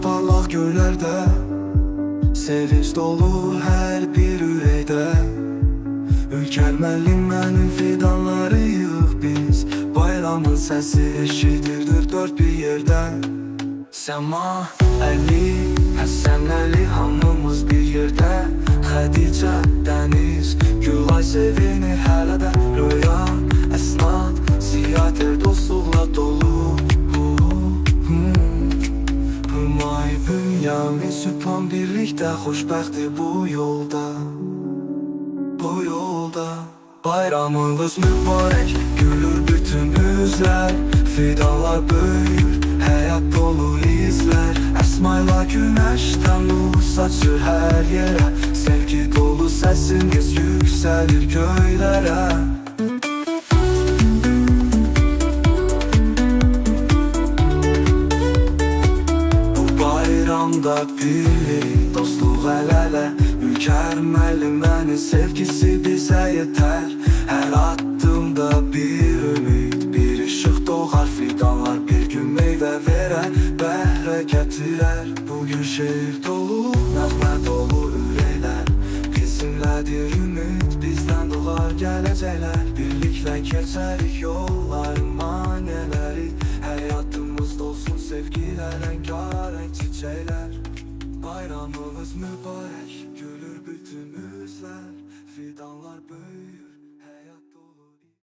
parlaq göylərdə, sevinç dolu hər bir ürəkdə. Ülkərməli mənim fidanlarıyıq biz, bayramın səsi eşidirdir dörd bir yerdə. Səma, Əli, Həsən, Əli hamımız bir yerdə. Xədicə, Dəniz, Gülay sevinir hələ də. Röya, Əsnad, Ziyadır dostluqla dolu. Hümay, Bünyamin, Sübhan birlikdə xoşbəxtdir bu yolda. Bu yolda bayramınız mübarək, gülür bütün üzlər. Fidanlar böyür, həyat dolu izlər. Əsmayla günəşdən nur saçır hər yerə. Sevgi dolu səsiniz yüksəlir göylərə. Bu bayramda birlik, dostluq əl-ələ. Ülkərməli mənin sevgisi bizə yetər. Hər addımda bir ümid, bir işıq doğar. Fidanlar bir gün meyvə verər, bəhrə gətirər. Bugün şeir dolu, nəğmə dolu ürəklər. Bizimlədir ümid, bizdən doğar gələcəklər. Birliklə keçərik yol.